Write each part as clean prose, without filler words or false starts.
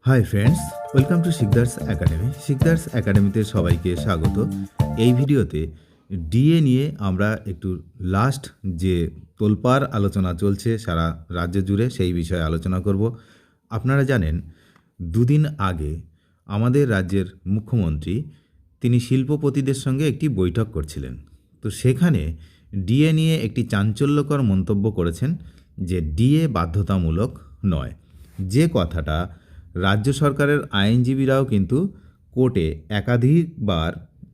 Hi friends, welcome to Sikdar's academy. Sikdar's একাডেমিতে সবাইকে স্বাগত। এই ভিডিওতে ডিএ নিয়ে আমরা একটু লাস্ট যে তোলপাড় আলোচনা চলছে সারা রাজ্য জুড়ে সেই বিষয়ে আলোচনা করব। আপনারা জানেন দুদিন আগে আমাদের রাজ্যের মুখ্যমন্ত্রী তিনি শিল্পপতিদের সঙ্গে একটি বৈঠক করছিলেন। তো সেখানে ডিএ নিয়ে একটি চাঞ্চল্যকর মন্তব্য করেছেন যে ডিএ বাধ্যতামূলক নয়। যে কথাটা রাজ্য সরকারের আইনজীবীরাও কিন্তু কোর্টে একাধিকবার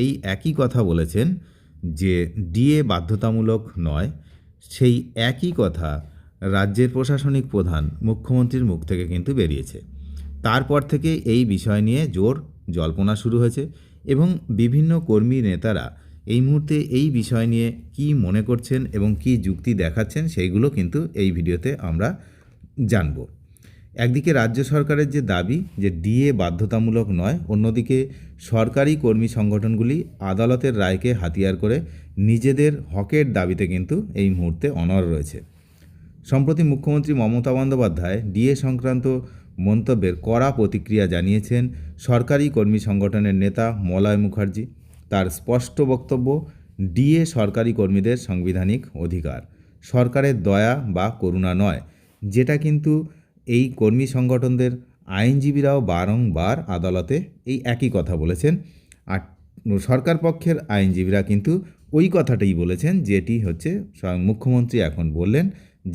এই একই কথা বলেছেন যে ডিএ বাধ্যতামূলক নয়। সেই একই কথা রাজ্যের প্রশাসনিক প্রধান মুখ্যমন্ত্রীর মুখ থেকে কিন্তু বেরিয়েছে। তারপর থেকে এই বিষয় নিয়ে জোর জল্পনা শুরু হয়েছে এবং বিভিন্ন কর্মী নেতারা এই মুহূর্তে এই বিষয় নিয়ে কি মনে করছেন এবং কি যুক্তি দেখাচ্ছেন সেইগুলো কিন্তু এই ভিডিওতে আমরা জানব। একদিকে রাজ্য সরকারের যে দাবি যে ডিএ বাধ্যতামূলক নয়, অন্যদিকে সরকারি কর্মী সংগঠনগুলি আদালতের রায়কে হাতিয়ার করে নিজেদের হকের দাবিতে কিন্তু এই মুহূর্তে অনড় রয়েছে। সম্প্রতি মুখ্যমন্ত্রী মমতা বন্দ্যোপাধ্যায় ডিএ সংক্রান্ত মন্তব্যের কড়া প্রতিক্রিয়া জানিয়েছেন সরকারি কর্মী সংগঠনের নেতা মলয় মুখার্জি। তার স্পষ্ট বক্তব্য, ডিএ সরকারি কর্মীদের সাংবিধানিক অধিকার, সরকারের দয়া বা করুণা নয়। যেটা কিন্তু এই কর্মী সংগঠনদের আইনজীবীরাও বারংবার আদালতে এই একই কথা বলেছেন। আর সরকার পক্ষের আইনজীবীরা কিন্তু ওই কথাটাই বলেছেন, যেটি হচ্ছে স্বয়ং মুখ্যমন্ত্রী এখন বললেন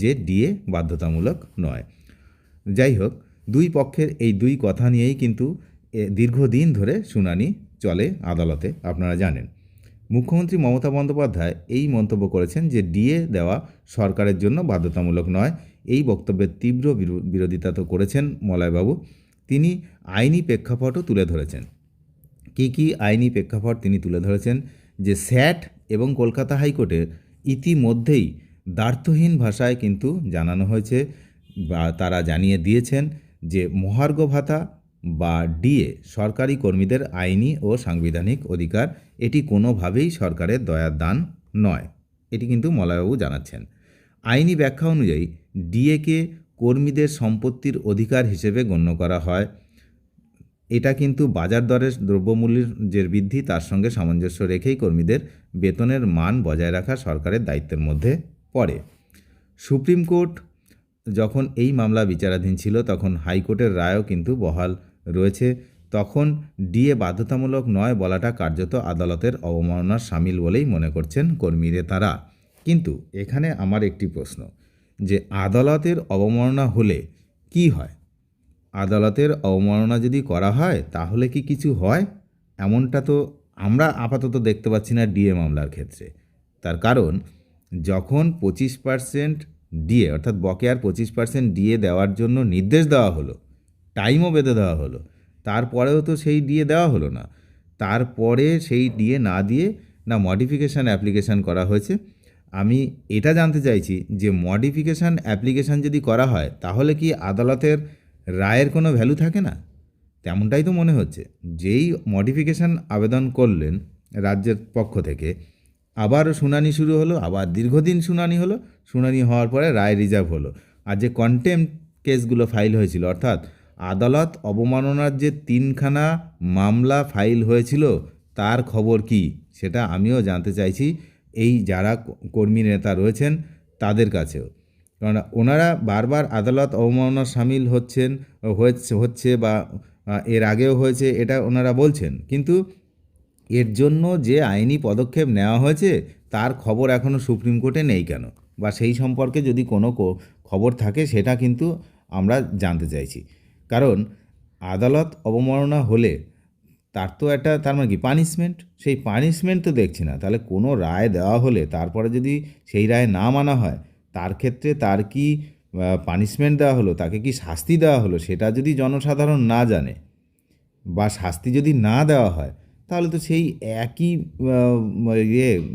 যে ডিএ বাধ্যতামূলক নয়। যাই হোক, দুই পক্ষের এই দুই কথা নিয়েই কিন্তু দীর্ঘদিন ধরে শুনানি চলে আদালতে, আপনারা জানেন। মুখ্যমন্ত্রী মমতা বন্দ্যোপাধ্যায় এই মন্তব্য করেছেন যে ডিএ দেওয়া সরকারের জন্য বাধ্যতামূলক নয়। এই বক্তব্যের তীব্র বিরোধিতা তো করেছেন মলয়বাবু। তিনি আইনি প্রেক্ষাপটও তুলে ধরেছেন। কী আইনি প্রেক্ষাপট তিনি তুলে ধরেছেন যে স্যাট এবং কলকাতা হাইকোর্টের ইতিমধ্যেই দ্ব্যর্থহীন ভাষায় কিন্তু জানানো হয়েছে বা তারা জানিয়ে দিয়েছেন যে মহার্ঘ ভাতা বা ডিএ সরকারি কর্মীদের আইনি ও সাংবিধানিক অধিকার, এটি কোনোভাবেই সরকারের দয়ার দান নয়। এটি কিন্তু মলয়বাবু জানাচ্ছেন। আইনি ব্যাখ্যা অনুযায়ী ডিএকে কর্মীদের সম্পত্তির অধিকার হিসেবে গণ্য করা হয়। এটা কিন্তু বাজার দরের দ্রব্যমূল্যের যে বৃদ্ধি তার সঙ্গে সামঞ্জস্য রেখেই কর্মীদের বেতনের মান বজায় রাখা সরকারের দায়িত্বের মধ্যে পড়ে। সুপ্রিম কোর্ট যখন এই মামলা বিচারাধীন ছিল তখন হাইকোর্টের রায়ও কিন্তু বহাল রয়েছে। তখন ডিএ বাধ্যতামূলক নয় বলাটা কার্যত আদালতের অবমাননার শামিল বলেই মনে করছেন কর্মীরা তারা। কিন্তু এখানে আমার একটি প্রশ্ন, যে আদালতের অবমাননা হলে কি হয়? আদালতের অবমাননা যদি করা হয় তাহলে কি কিছু হয়? এমনটা তো আমরা আপাতত দেখতে পাচ্ছি না ডিএ মামলার ক্ষেত্রে। তার কারণ যখন 25% ডিএ অর্থাৎ বকেয়ার 25% ডিএ দেওয়ার জন্য নির্দেশ দেওয়া হলো, টাইমও বেঁধে দেওয়া হলো, তারপরেও তো সেই ডিএ দেওয়া হলো না। তারপরে সেই ডিএ না দিয়ে না মডিফিকেশান অ্যাপ্লিকেশান করা হয়েছে। আমি এটা জানতে চাইছি যে মডিফিকেশান অ্যাপ্লিকেশান যদি করা হয় তাহলে কি আদালতের রায়ের কোনো ভ্যালু থাকে না? তেমনটাই তো মনে হচ্ছে। যেই মডিফিকেশান আবেদন করলেন রাজ্যের পক্ষ থেকে, আবারও শুনানি শুরু হলো, আবার দীর্ঘদিন শুনানি হলো, শুনানি হওয়ার পরে রায় রিজার্ভ হলো। আর যে কন্টেম্পট কেসগুলো ফাইল হয়েছিল, অর্থাৎ আদালত অবমাননার যে 3খানা মামলা ফাইল হয়েছিল তার খবর কি, সেটা আমিও জানতে চাইছি এই যারা কর্মী নেতা রয়েছেন তাদের কাছেও। কারণ ওনারা বারবার আদালত অবমাননার সামিল হচ্ছে বা এর আগেও হয়েছে এটা ওনারা বলছেন, কিন্তু এর জন্য যে আইনি পদক্ষেপ নেওয়া হয়েছে তার খবর এখনও সুপ্রিম কোর্টে নেই কেন? বা সেই সম্পর্কে যদি কোনো খবর থাকে সেটা কিন্তু আমরা জানতে চাইছি। কারণ আদালত অবমাননা হলে তার তো একটা তার মানে কি পানিশমেন্ট, সেই পানিশমেন্ট তো দেখছি না। তাহলে কোনো রায় দেওয়া হলে তারপরে যদি সেই রায় না মানা হয়, তার ক্ষেত্রে তার কি পানিশমেন্ট দেওয়া হলো, তাকে কি শাস্তি দেওয়া হলো, সেটা যদি জনসাধারণ না জানে বা শাস্তি যদি না দেওয়া হয়, তাহলে তো সেই একই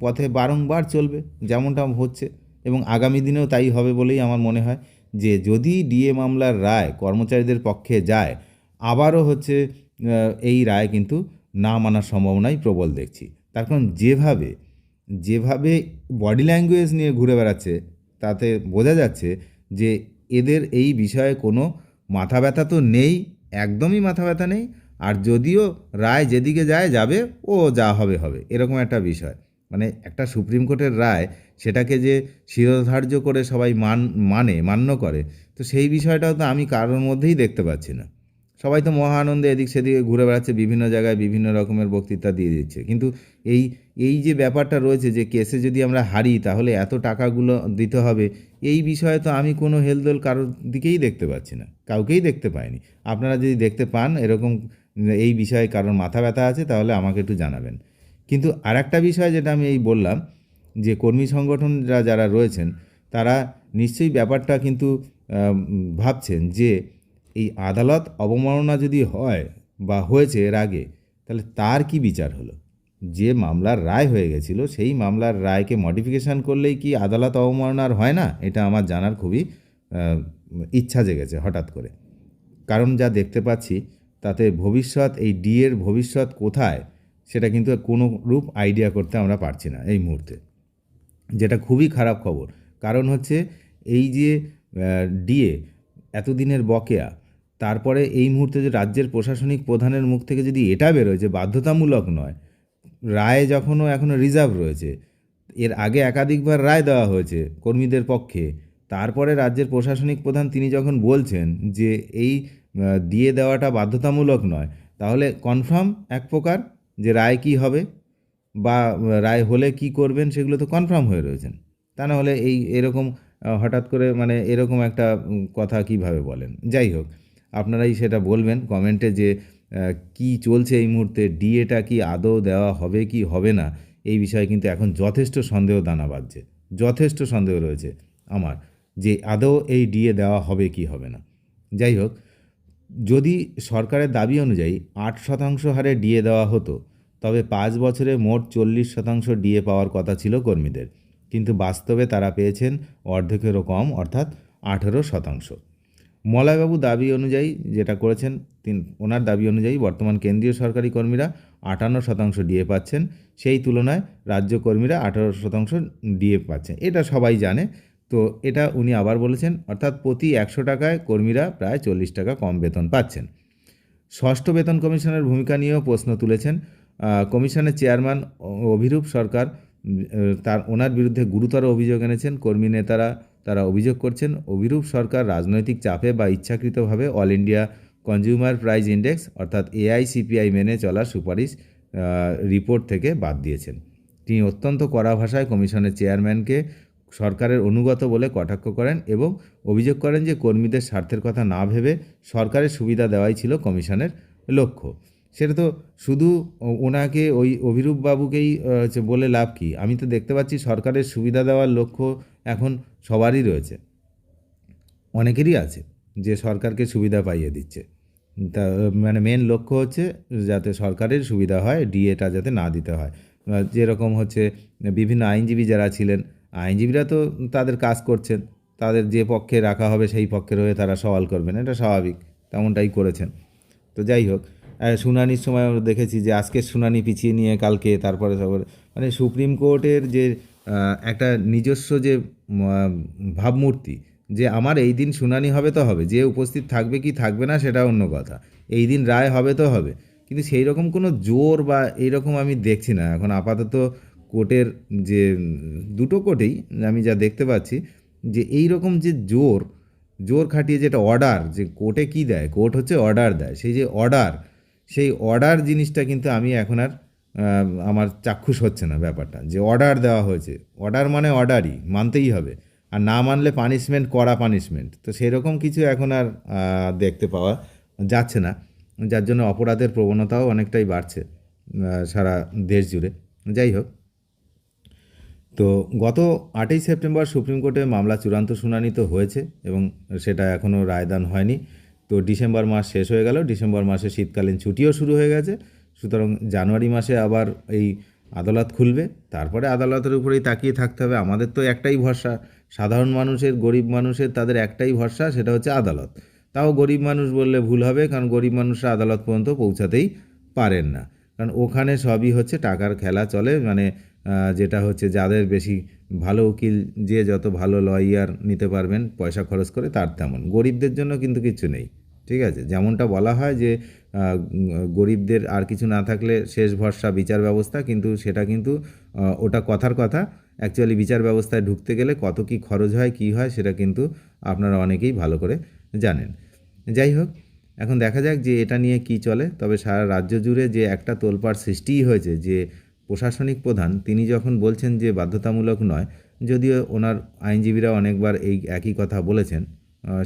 পথে বারংবার চলবে যেমনটা হচ্ছে, এবং আগামী দিনেও তাই হবে বলেই আমার মনে হয়। যে যদি ডিএ মামলার রায় কর্মচারীদের পক্ষে যায়, আবারও হচ্ছে এই রায় কিন্তু না মানার সম্ভাবনাই প্রবল দেখছি। তার কারণ যেভাবে বডি ল্যাঙ্গুয়েজ নিয়ে ঘুরে বেড়াচ্ছে তাতে বোঝা যাচ্ছে যে এদের এই বিষয়ে কোনো মাথা ব্যথা তো নেই, একদমই মাথা ব্যথা নেই। আর যদিও রায় যেদিকে যায় যাবে, ও যা হবে হবে, এরকম একটা বিষয়। মানে একটা সুপ্রিম কোর্টের রায়, সেটাকে যে শিরোধার্য করে সবাই মান্য করে, তো সেই বিষয়টাও তো আমি কারোর মধ্যেই দেখতে পাচ্ছি না। সবাই তো মহা আনন্দে এদিক সেদিকে ঘুরে বেড়াচ্ছে, বিভিন্ন জায়গায় বিভিন্ন রকমের বক্তৃতা দিয়ে দিচ্ছে। কিন্তু এই এই যে ব্যাপারটা রয়েছে যে কেসে যদি আমরা হারি তাহলে এত টাকাগুলো দিতে হবে, এই বিষয়ে তো আমি কোনো হেলদোল কারোর দিকেই দেখতে পাচ্ছি না, কাউকেই দেখতে পাইনি। আপনারা যদি দেখতে পান এরকম এই বিষয়ে কারোর মাথা ব্যথা আছে, তাহলে আমাকে একটু জানাবেন। কিন্তু আর একটা বিষয় যেটা আমি এই বললাম, যে কর্মী সংগঠনরা যারা রয়েছেন তারা নিশ্চয়ই ব্যাপারটা কিন্তু ভাবছেন যে এই আদালত অবমাননা যদি হয় বা হয়েছে এর আগে, তাহলে তার কি বিচার হলো? যে মামলার রায় হয়ে গেছিল, সেই মামলার রায়কে মডিফিকেশান করলেই কি আদালত অবমাননার হয় না? এটা আমার জানার খুবই ইচ্ছা জেগেছে হঠাৎ করে। কারণ যা দেখতে পাচ্ছি তাতে ভবিষ্যৎ, এই ডিএর ভবিষ্যৎ কোথায়, সেটা কিন্তু কোনো রূপ আইডিয়া করতে আমরা পারছি না এই মুহূর্তে, যেটা খুবই খারাপ খবর। কারণ হচ্ছে এই যে ডিএ এতদিনের বকেয়া, তারপরে এই মুহূর্তে যে রাজ্যের প্রশাসনিক প্রধানের মুখ থেকে যদি এটা বেরোয় যে বাধ্যতামূলক নয়, রায় এখনও রিজার্ভ রয়েছে, এর আগে একাধিকবার রায় দেওয়া হয়েছে কর্মীদের পক্ষে, তারপরে রাজ্যের প্রশাসনিক প্রধান তিনি যখন বলছেন যে এই দিয়ে দেওয়াটা বাধ্যতামূলক নয়, তাহলে কনফার্ম এক প্রকার যে রায় কী হবে বা রায় হলে কি করবেন সেগুলো তো কনফার্ম হয়ে রয়েছেন। তা না হলে এরকম হঠাৎ করে মানে এরকম একটা কথা কিভাবে বলেন? যাই হোক, আপনারাই সেটা বলবেন কমেন্টে যে কি চলছে এই মুহূর্তে, ডিএটা কি আদৌ দেওয়া হবে কি হবে না, এই বিষয়ে কিন্তু এখন যথেষ্ট সন্দেহ দানা বাঁধছে। যথেষ্ট সন্দেহ রয়েছে আমার যে আদৌ এই ডিএ দেওয়া হবে কি হবে না। যাই হোক, যদি সরকারের দাবি অনুযায়ী 8% হারে ডিএ দেওয়া হতো, তবে 5 বছরে মোট 40% ডিএ পাওয়ার কথা ছিল কর্মীদের, কিন্তু বাস্তবে তারা পেয়েছেন অর্ধেকেরও কম, অর্থাৎ 18%। মলয়বাবু দাবি অনুযায়ী যেটা করেছেন, ওনার দাবি অনুযায়ী বর্তমান কেন্দ্রীয় সরকারি কর্মীরা 58% ডিএ পাচ্ছেন, সেই তুলনায় রাজ্য কর্মীরা 18% ডিএ পাচ্ছেন, এটা সবাই জানে। তো এটা উনি আবার বলেছেন, অর্থাৎ প্রতি 100 টাকায় কর্মীরা প্রায় 40 টাকা কম বেতন পাচ্ছেন। ষষ্ঠ বেতন কমিশনের ভূমিকা নিয়েও প্রশ্ন তুলেছেন কমিশনের চেয়ারম্যান অভিরূপ সরকার। ওনার বিরুদ্ধে গুরুতর অভিযোগ এনেছেন কর্মী নেতারা। তারা অভিযোগ করছেন অভিরূপ সরকার রাজনৈতিক চাপে বা ইচ্ছাকৃতভাবে all India consumer price index অর্থাৎ এআইসিপিআই মেনে চলার সুপারিশ রিপোর্ট থেকে বাদ দিয়েছেন। তিনি অত্যন্ত কড়া ভাষায় কমিশনের চেয়ারম্যানকে সরকারের অনুগত বলে কটাক্ষ করেন এবং অভিযোগ করেন যে কর্মীদের স্বার্থের কথা না ভেবে সরকারের সুবিধা দেওয়াই ছিল কমিশনের লক্ষ্য। সেটা তো শুধু ওনাকে, ওই অভিরূপ বাবুকেই বলে লাভ কি? আমি তো দেখতে পাচ্ছি সরকারের সুবিধা দেওয়ার লক্ষ্য এখন সবারই রয়েছে, অনেকেরই আছে যে সরকারকে সুবিধা পাইয়ে দিচ্ছে। তা মানে মেন লক্ষ্য হচ্ছে যাতে সরকারের সুবিধা হয়, ডিএটা যাতে না দিতে হয়। যেরকম হচ্ছে বিভিন্ন আইনজীবী যারা ছিলেন, আইনজীবীরা তো তাদের কাজ করছেন, তাদের যে পক্ষে রাখা হবে সেই পক্ষের হয়ে তারা সওয়াল করবেন, এটা স্বাভাবিক, তেমনটাই করেছেন। তো যাই হোক, শুনানির সময় আমরা দেখেছি যে আজকের শুনানি পিছিয়ে নিয়ে কালকে, তারপরে মানে সুপ্রিম কোর্টের যে একটা নিজস্ব যে ভাবমূর্তি, যে আমার এই দিন শুনানি হবে তো হবে, যে উপস্থিত থাকবে কি থাকবে না সেটা অন্য কথা, এই দিন রায় হবে তো হবে, কিন্তু সেই রকম কোনো জোর বা এইরকম আমি দেখছি না এখন আপাতত কোর্টের যে দুটো কোর্টেই আমি যা দেখতে পাচ্ছি, যে এই রকম যে জোর খাটিয়ে যেটা অর্ডার, যে কোর্টে কী দেয়, কোর্ট হচ্ছে অর্ডার দেয়, সেই যে অর্ডার, সেই অর্ডার জিনিসটা কিন্তু আমি এখন আর আমার চাক্ষুষ হচ্ছে না ব্যাপারটা, যে অর্ডার দেওয়া হয়েছে, অর্ডার মানে অর্ডারই মানতেই হবে, আর না মানলে পানিশমেন্ট, কড়া পানিশমেন্ট, তো সেরকম কিছু এখন আর দেখতে পাওয়া যাচ্ছে না, যার জন্য অপরাধের প্রবণতাও অনেকটাই বাড়ছে সারা দেশ জুড়ে। যাই হোক, তো গত 8ই সেপ্টেম্বর সুপ্রিম কোর্টে মামলা চূড়ান্ত শুনানি তো হয়েছে এবং সেটা এখনও রায়দান হয়নি। তো ডিসেম্বর মাস শেষ হয়ে গেল, ডিসেম্বর মাসে শীতকালীন ছুটিও শুরু হয়ে গেছে, সুতরাং জানুয়ারি মাসে আবার এই আদালত খুলবে, তারপরে আদালতের উপরেই তাকিয়ে থাকতে হবে। আমাদের তো একটাই ভরসা, সাধারণ মানুষের, গরিব মানুষের, তাদের একটাই ভরসা, সেটা হচ্ছে আদালত। তাও গরিব মানুষ বললে ভুল হবে, কারণ গরিব মানুষরা আদালত পর্যন্ত পৌঁছাতেই পারেন না, কারণ ওখানে সবই হচ্ছে টাকার খেলা চলে। মানে যেটা হচ্ছে যাদের বেশি ভালো উকিল, যে যত ভালো লয়ার নিতে পারবেন পয়সা খরচ করে, তার তেমন, গরিবদের জন্য কিন্তু কিছু নেই। ঠিক আছে, যেমনটা বলা হয় যে গরিবদের আর কিছু না থাকলে শেষ ভরসা বিচার ব্যবস্থা, কিন্তু সেটা কিন্তু ওটা কথার কথা। অ্যাকচুয়ালি বিচার ব্যবস্থায় ঢুকতে গেলে কত কী খরচ হয় কী হয় সেটা কিন্তু আপনারা অনেকেই ভালো করে জানেন। যাই হোক, এখন দেখা যাক যে এটা নিয়ে কি চলে। তবে সারা রাজ্য জুড়ে যে একটা তোলপাড় সৃষ্টিই হয়েছে যে প্রশাসনিক প্রধান তিনি যখন বলছেন যে বাধ্যতামূলক নয়, যদিও ওনার আইনজীবীরা অনেকবার এই একই কথা বলেছেন,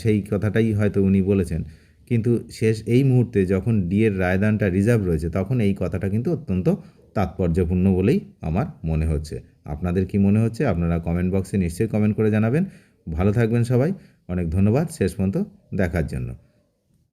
সেই কথাটাই হয়তো উনি বলেছেন, কিন্তু শেষ এই মুহূর্তে যখন ডিএর রায়দানটা রিজার্ভ রয়েছে তখন এই কথাটা কিন্তু অত্যন্ত তাৎপর্যপূর্ণ বলেই আমার মনে হচ্ছে। আপনাদের কি মনে হচ্ছে আপনারা কমেন্ট বক্সে নিশ্চয়ই কমেন্ট করে জানাবেন। ভালো থাকবেন সবাই। অনেক ধন্যবাদ শেষ পর্যন্ত দেখার জন্য।